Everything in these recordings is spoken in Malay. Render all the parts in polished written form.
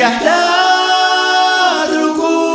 Iyah da Truku.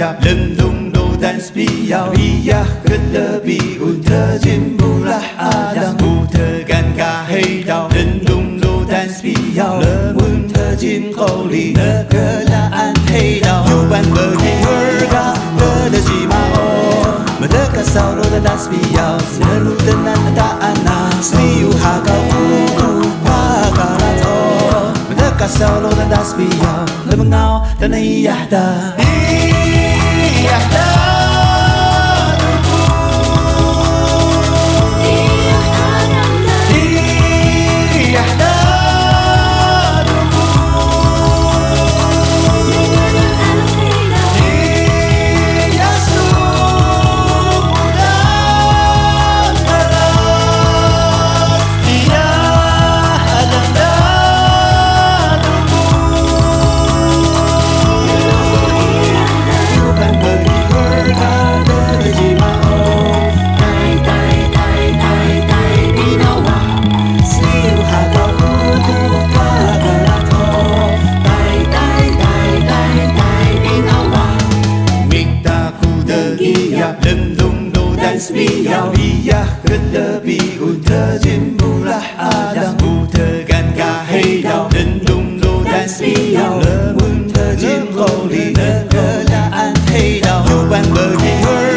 Lmnglung rudan sbiyaw Iyah Klbiun terjimbulah alang Putarkan hidaw Lmnglung rudan sbiyaw Lemun terjim qawli Nklaan hidaw Yupan bgihur dgiyima Mendekat saulo dan sbiyaw Selalu tenang tak anak Smbu hakau kuku bakarat Mendekat saulo dan sbiyaw Lemengau dan iyah da Iyah da Truku. Iyah da Truku. Iyah suku dan keras. Iyah alang da Truku. Yupan bgihur dgiyima binawa Smbu hakau kuku bakarat binawa Miktaku dgiyaq Lmnglung rudan sbiyaw Iyah Klbiun terjimbulah alang Putarkan hidaw Lmnglung rudan sbiyaw Lemun terjim qawli Nklaan hidaw Yupan bgihur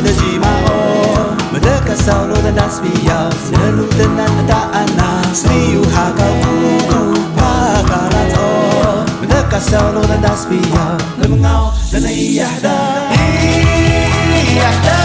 dgiyima Mendekat saulo dan sbiyaw Selalu tenang tak anak Smbu hakau kuku bakarat Mendekat saulo dan sbiyaw Lemengau dan iyah da Iyah da